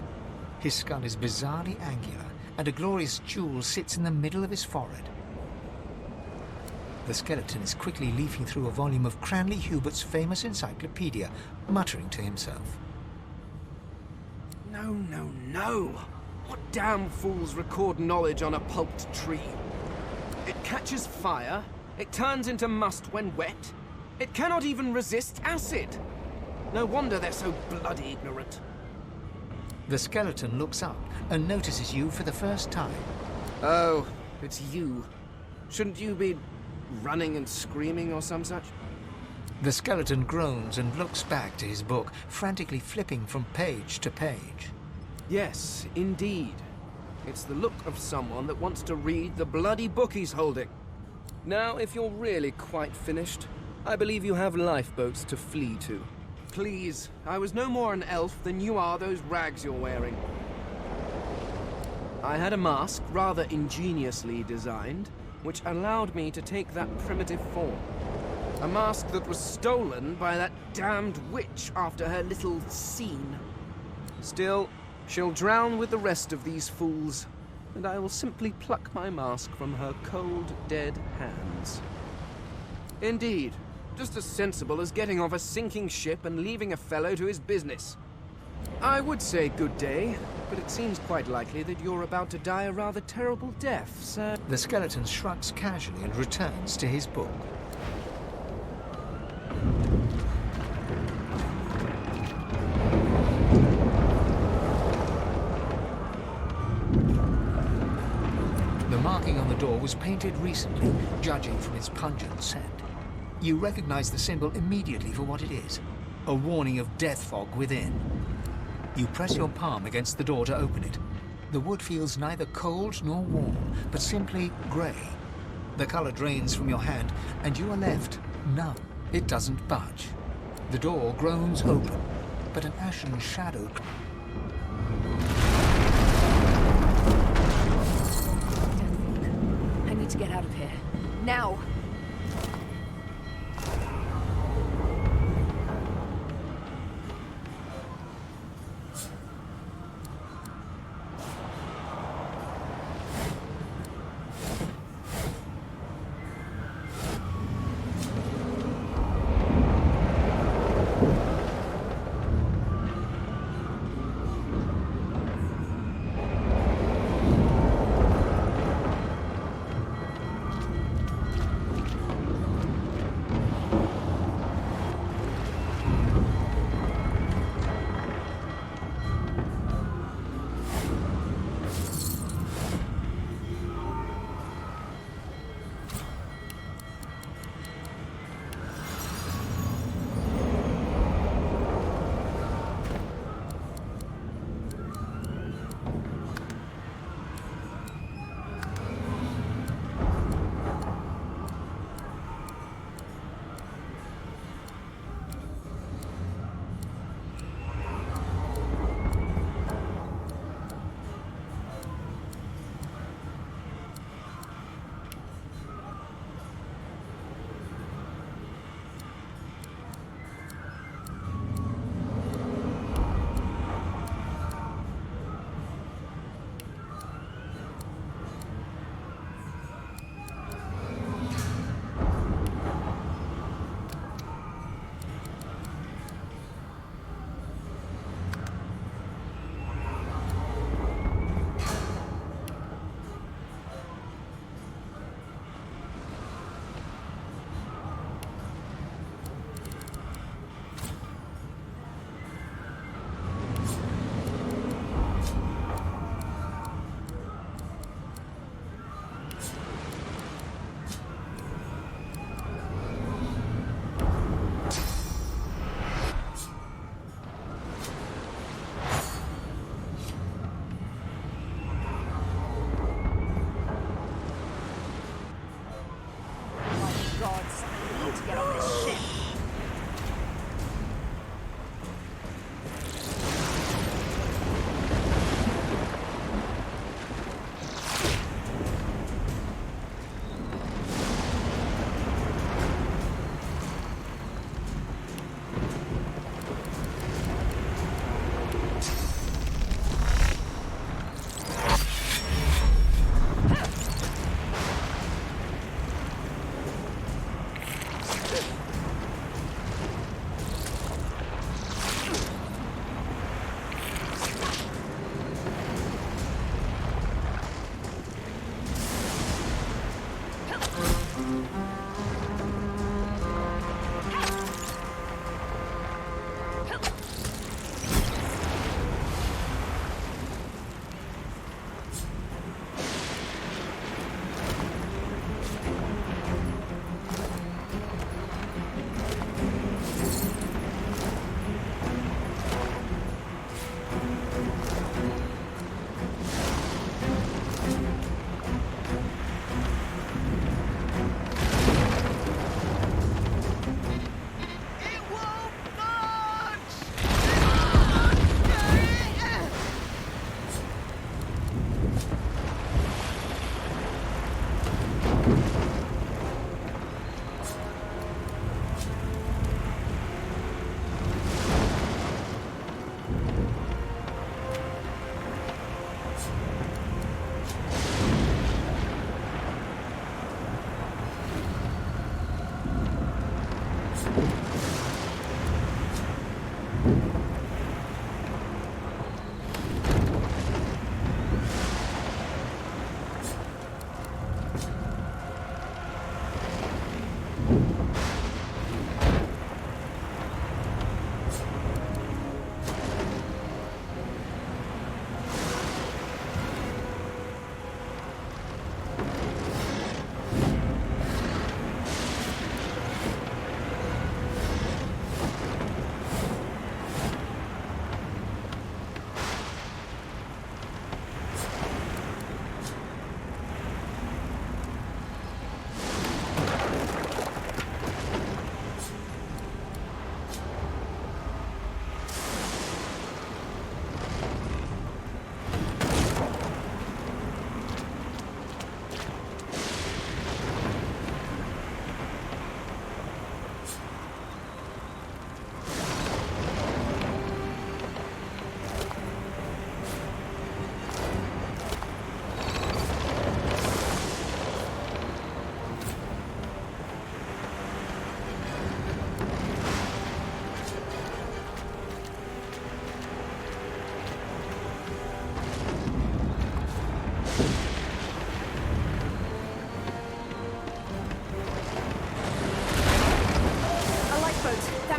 His skull is bizarrely angular, and a glorious jewel sits in the middle of his forehead. The skeleton is quickly leafing through a volume of Cranley Hubert's famous encyclopedia, muttering to himself. No, no, no! What damn fools record knowledge on a pulped tree? It catches fire, it turns into must when wet, it cannot even resist acid! No wonder they're so bloody ignorant. The skeleton looks up and notices you for the first time. Oh, it's you. Shouldn't you be running and screaming or some such? The skeleton groans and looks back to his book, frantically flipping from page to page. Yes, indeed. It's the look of someone that wants to read the bloody book he's holding. Now, if you're really quite finished, I believe you have lifeboats to flee to. Please, I was no more an elf than you are those rags you're wearing. I had a mask, rather ingeniously designed, which allowed me to take that primitive form. A mask that was stolen by that damned witch after her little scene. Still, she'll drown with the rest of these fools, and I will simply pluck my mask from her cold, dead hands. Indeed, just as sensible as getting off a sinking ship and leaving a fellow to his business. I would say good day, but it seems quite likely that you're about to die a rather terrible death, sir. The skeleton shrugs casually and returns to his book. The marking on the door was painted recently, judging from its pungent scent. You recognize the symbol immediately for what it is, a warning of death fog within. You press your palm against the door to open it. The wood feels neither cold nor warm, but simply grey. The color drains from your hand, and you are left numb. It doesn't budge. The door groans open, but an ashen shadow... I need to get out of here. Now!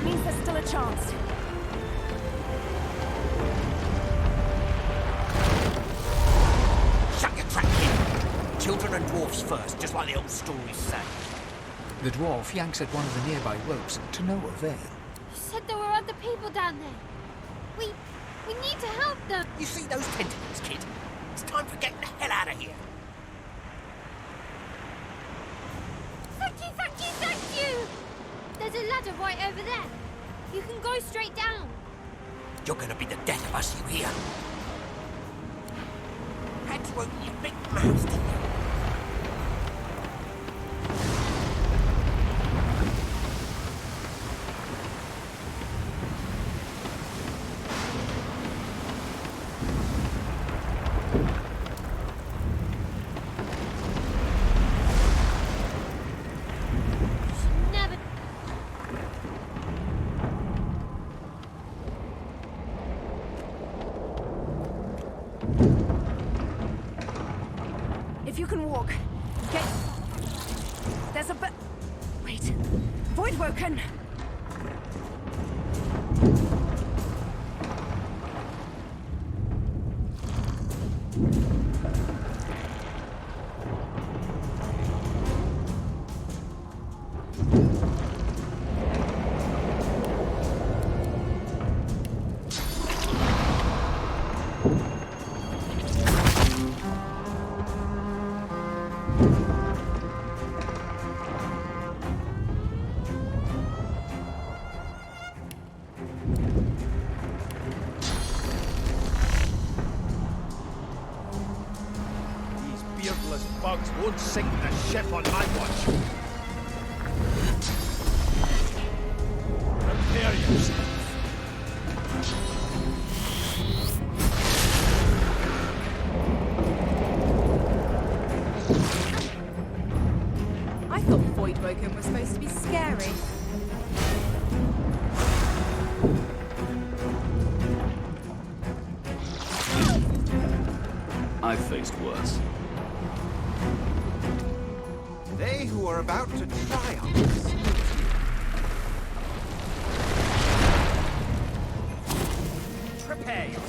That means there's still a chance. Shut your trap, kid! Children and dwarfs first, just like the old stories say. The dwarf yanks at one of the nearby ropes to no avail. You said there were other people down there. We need to help them. You see those tentacles, kid? It's time for getting the hell out of here. Thank you, thank you, thank you! There's a ladder right over there. You can go straight down. You're gonna be the death of us, you hear? Had to open your big mouth, didn't you? Never. If you can walk, get... There's a Wait. Voidwoken! Beardless bugs won't sink the ship on my watch. Prepare yourself. I thought Voidwoken was supposed to be scary. I've faced worse. They who are about to triumph. Prepare yourself.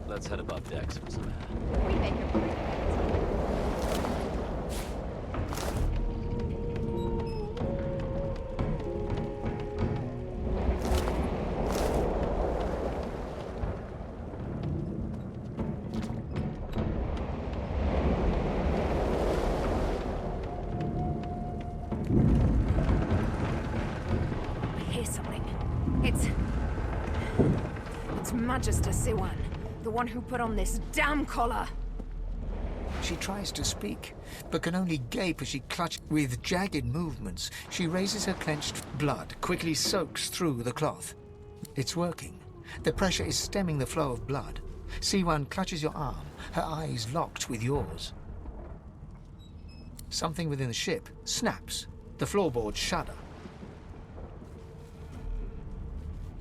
Let's head above decks for some air. We make a pretty I hear something. It's Magister Siwan, the one who put on this damn collar. She tries to speak, but can only gape as she clutches. With jagged movements, she raises her clenched blood, quickly soaks through the cloth. It's working. The pressure is stemming the flow of blood. Siwan clutches your arm, her eyes locked with yours. Something within the ship snaps. The floorboards shudder.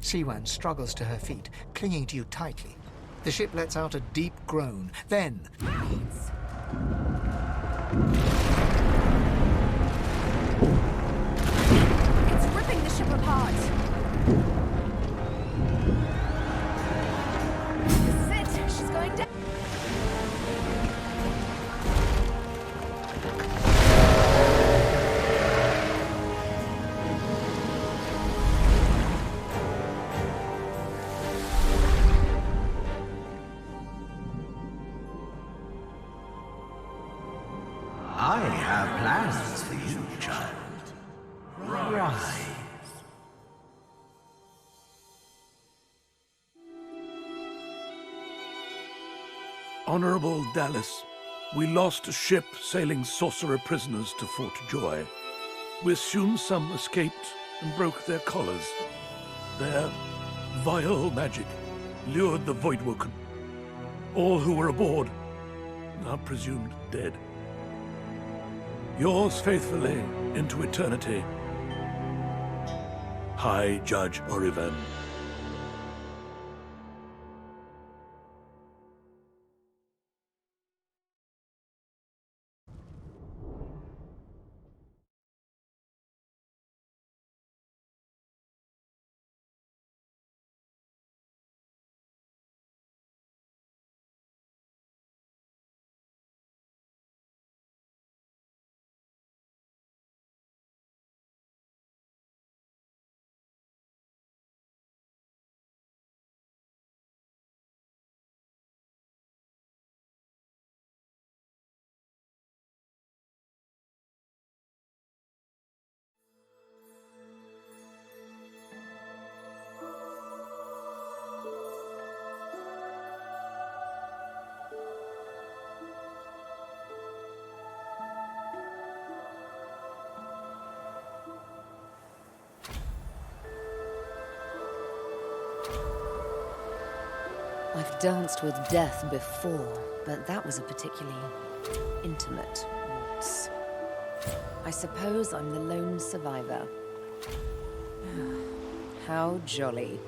Siwan struggles to her feet, clinging to you tightly. The ship lets out a deep groan. Then... It's ripping the ship apart. This is it. She's going down. have plans for you, child. Rise. Honorable Dallas, we lost a ship sailing sorcerer prisoners to Fort Joy. We assume some escaped and broke their collars. Their vile magic lured the Voidwoken. All who were aboard are presumed dead. Yours faithfully into eternity, High Judge Orivan. I've danced with death before, but that was a particularly intimate waltz. I suppose I'm the lone survivor. How jolly.